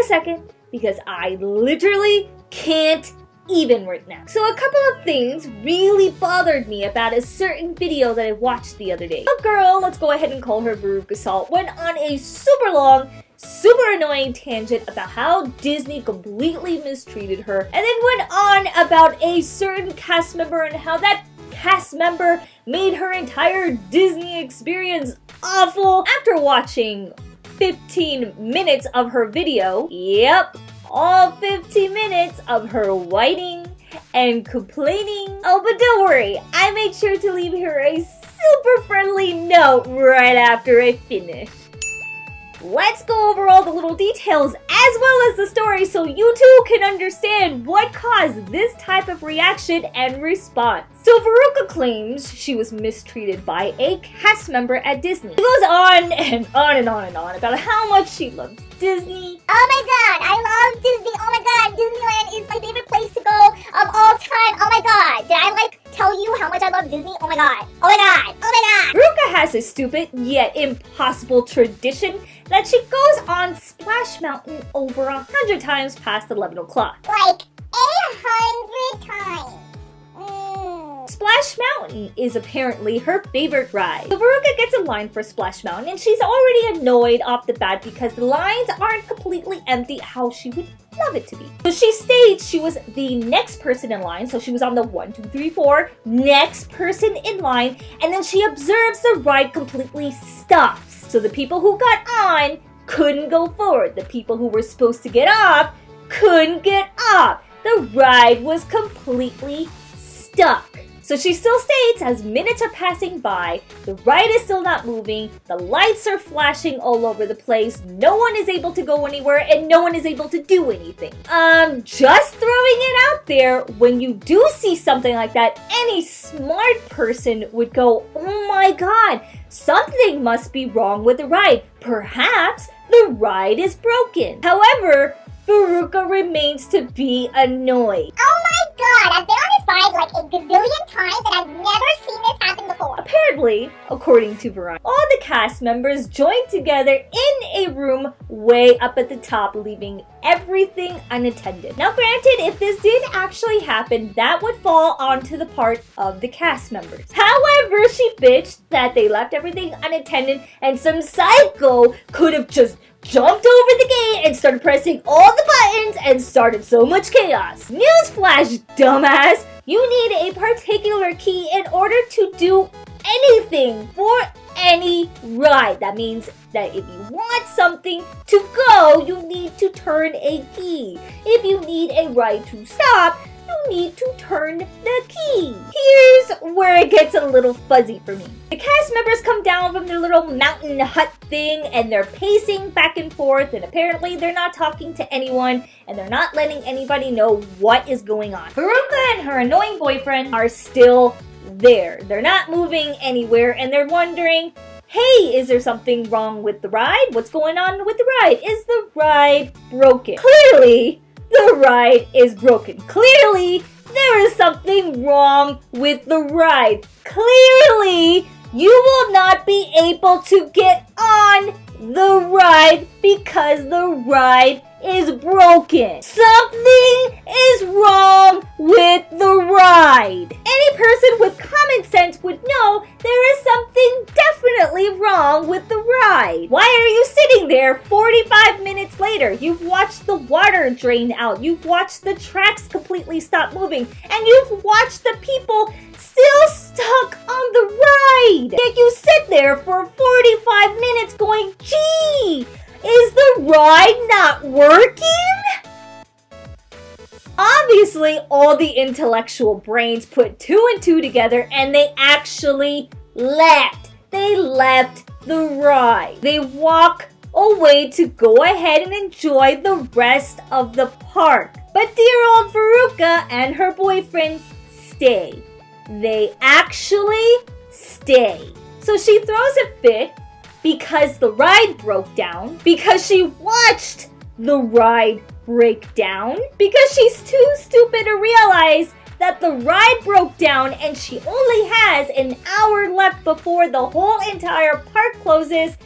second because I literally can't even right now. So a couple of things really bothered me about a certain video that I watched the other day. A girl, let's go ahead and call her Veruca Salt, went on a super long, super annoying tangent about how Disney completely mistreated her, and then went on about a certain cast member and how that cast member made her entire Disney experience awful. After watching 15 minutes of her video, yep, all 15 minutes of her whining and complaining. Oh, but don't worry, I made sure to leave her a super friendly note right after I finish. Let's go over all the little details as well as the story so you too can understand what caused this type of reaction and response. So Veruca claims she was mistreated by a cast member at Disney. She goes on and on and on and on about how much she loves Disney. Oh my god, I love Disney. Oh my god, Disneyland is my favorite place to go of all time. Oh my god, did I tell you how much I love Disney? Oh my god, oh my god, oh my god. Veruca has a stupid yet impossible tradition that she goes on Splash Mountain over 100 times past 11 o'clock. Like 800 times. Splash Mountain is apparently her favorite ride. So Veruca gets in line for Splash Mountain and she's already annoyed off the bat because the lines aren't completely empty how she would love it to be. So she states she was the next person in line, so she was on the 1, 2, 3, 4 next person in line, and then she observes the ride completely stops. So the people who got on couldn't go forward. The people who were supposed to get off couldn't get off. The ride was completely stuck. So she still states as minutes are passing by, the ride is still not moving, the lights are flashing all over the place, no one is able to go anywhere, and no one is able to do anything. Just throwing it out there, when you do see something like that, any smart person would go, oh my god, something must be wrong with the ride. Perhaps the ride is broken. However, Veruca remains to be annoyed. Oh my god, I've been on this ride like a gazillion times and I've never seen this happen before. Apparently, according to Veruca, all the cast members joined together in a room way up at the top, leaving everything unattended. Now granted, if this did actually happen, that would fall onto the part of the cast members. However, she bitched that they left everything unattended and some psycho could have just jumped over the gate and started pressing all the buttons and started so much chaos. Newsflash, dumbass! You need a particular key in order to do anything for any ride. That means that if you want something to go, you need to turn a key. If you need a ride to stop, you need to turn the key. Here's where it gets a little fuzzy for me. The cast members come down from their little mountain hut thing and they're pacing back and forth, and apparently they're not talking to anyone and they're not letting anybody know what is going on. Veruca and her annoying boyfriend are still there. They're not moving anywhere and they're wondering, hey, is there something wrong with the ride? What's going on with the ride? Is the ride broken? Clearly, the ride is broken. Clearly, there is something wrong with the ride. Clearly, you will not be able to get on the ride because the ride is broken. Something is wrong with the ride. Any person with common sense would know there is something definitely wrong with the ride. Why are you sitting there 45 minutes later? You've watched the water drain out. You've watched the tracks completely stop moving. And you've watched the people still stuck on the ride. Yet you sit there for 45 minutes going, gee, is the ride not working? Obviously, all the intellectual brains put 2 and 2 together and they actually left. They left the ride. They walk away to go ahead and enjoy the rest of the park. But dear old Veruca and her boyfriend stay. They actually stay. So she throws a fit because the ride broke down, because she watched the ride break down, because she's too stupid to realize that the ride broke down and she only has an hour left before the whole entire park closes,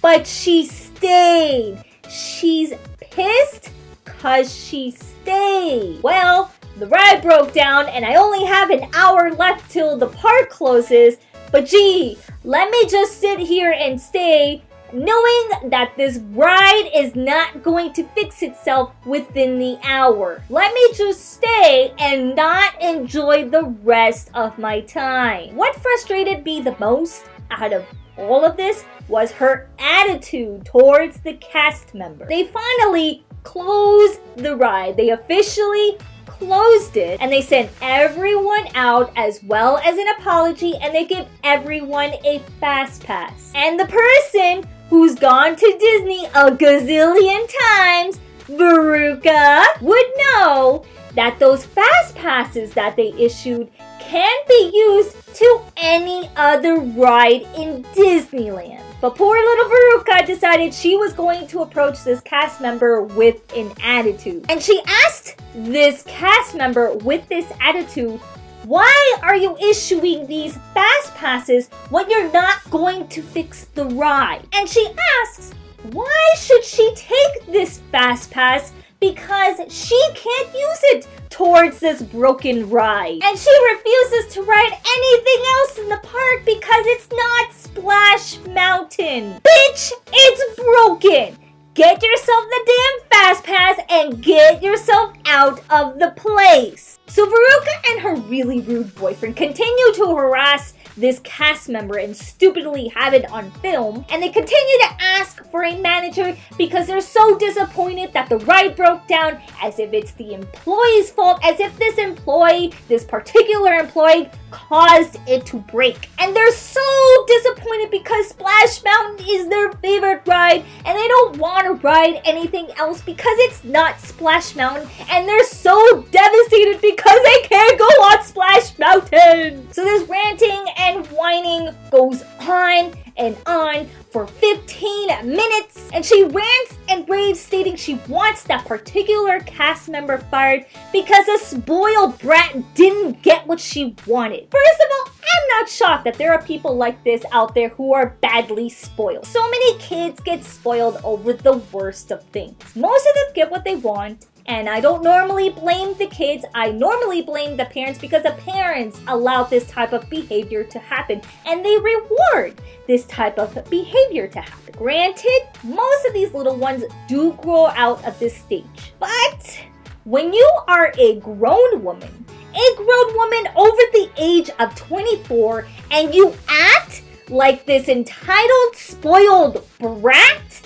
but she stayed. She's pissed because she stayed. Well, the ride broke down and I only have an hour left till the park closes, but gee, let me just sit here and stay knowing that this ride is not going to fix itself within the hour. Let me just stay and not enjoy the rest of my time. What frustrated me the most out of all of this was her attitude towards the cast member. They finally closed the ride. They officially closed it and they sent everyone out as well as an apology, and they give everyone a fast pass. And the person who's gone to Disney a gazillion times, Veruca, would know that those fast passes that they issued can be used to any other ride in Disneyland. But poor little Veruca decided she was going to approach this cast member with an attitude. And she asked this cast member with this attitude, why are you issuing these fast passes when you're not going to fix the ride? And she asks, why should she take this fast pass? Because she can't use it towards this broken ride. And she refuses to ride anything else in the park because it's not Splash Mountain. Bitch, it's broken. Get yourself the damn fast pass and get yourself out of the place. So Veruca and her really rude boyfriend continue to harass this cast member and stupidly have it on film, and they continue to ask for a manager because they're so disappointed that the ride broke down, as if it's the employee's fault, as if this particular employee caused it to break. And they're so disappointed because Splash Mountain is their favorite ride and they don't want to ride anything else because it's not Splash Mountain, and they're so devastated because they can't go on Splash Mountain. So this ranting and whining goes on and on for 15 minutes, and she rants and raves stating she wants that particular cast member fired because a spoiled brat didn't get what she wanted. First of all, I'm not shocked that there are people like this out there who are badly spoiled. So many kids get spoiled over the worst of things. Most of them get what they want, and I don't normally blame the kids. I normally blame the parents because the parents allow this type of behavior to happen and they reward this type of behavior to happen. Granted, most of these little ones do grow out of this stage. But when you are a grown woman over the age of 24, and you act like this entitled, spoiled brat,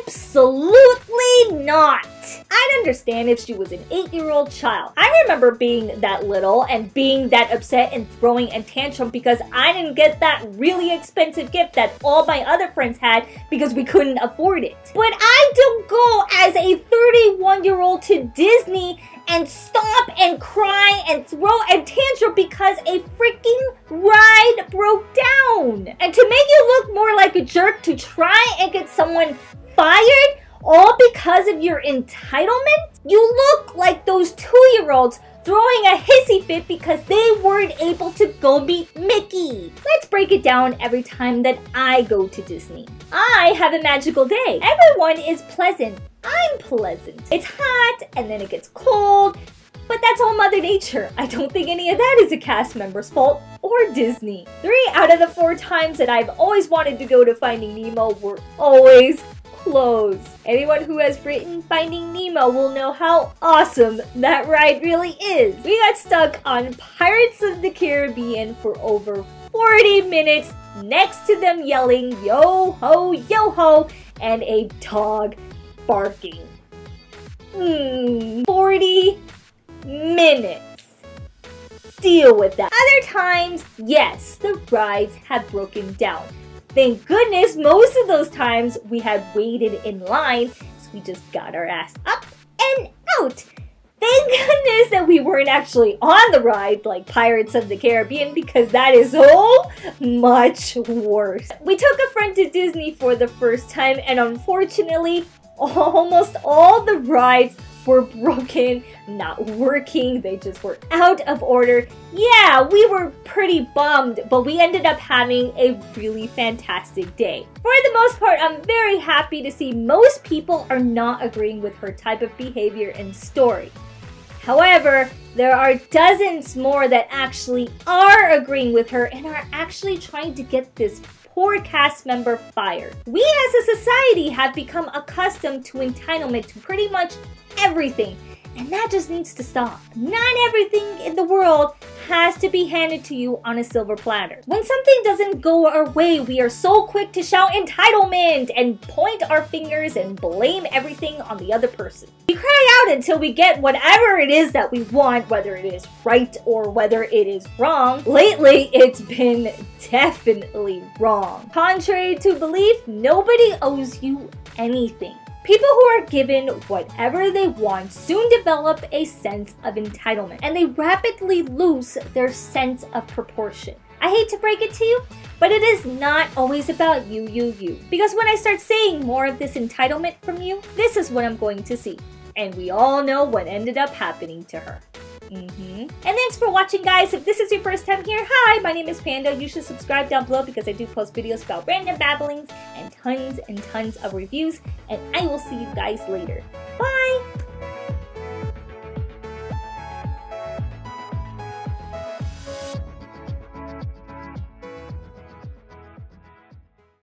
absolutely not. I'd understand if she was an 8-year-old child. I remember being that little and being that upset and throwing a tantrum because I didn't get that really expensive gift that all my other friends had because we couldn't afford it. But I don't go as a 31-year-old to Disney and stop and cry and throw a tantrum because a freaking ride broke down. And to make you look more like a jerk, to try and get someone fired all because of your entitlement? You look like those 2-year-olds throwing a hissy fit because they weren't able to go meet Mickey. Let's break it down every time that I go to Disney. I have a magical day. Everyone is pleasant. I'm pleasant. It's hot and then it gets cold, but that's all Mother Nature. I don't think any of that is a cast member's fault or Disney. 3 out of the 4 times that I've always wanted to go to Finding Nemo were always closed. Anyone who has written Finding Nemo will know how awesome that ride really is. We got stuck on Pirates of the Caribbean for over 40 minutes next to them yelling yo ho and a dog barking. 40 minutes. Deal with that. Other times, yes, the rides have broken down. Thank goodness most of those times we had waited in line, so we just got our ass up and out. Thank goodness that we weren't actually on the ride like Pirates of the Caribbean, because that is so much worse. We took a friend to Disney for the first time, and unfortunately, almost all the rides were broken, not working, they just were out of order. Yeah, we were pretty bummed, but we ended up having a really fantastic day. For the most part, I'm very happy to see most people are not agreeing with her type of behavior and story. However, there are dozens more that actually are agreeing with her and are actually trying to get this poor cast member fired. We as a society have become accustomed to entitlement to pretty much everything, and that just needs to stop. Not everything in the world has to be handed to you on a silver platter. When something doesn't go our way, we are so quick to shout entitlement and point our fingers and blame everything on the other person. We cry out until we get whatever it is that we want, whether it is right or whether it is wrong. Lately, it's been definitely wrong. Contrary to belief, nobody owes you anything. People who are given whatever they want soon develop a sense of entitlement, and they rapidly lose their sense of proportion. I hate to break it to you, but it is not always about you. Because when I start seeing more of this entitlement from you, this is what I'm going to see. And we all know what ended up happening to her. And thanks for watching, guys. If this is your first time here, hi, my name is Panda. You should subscribe down below because I do post videos about random babblings and tons of reviews. And I will see you guys later. Bye!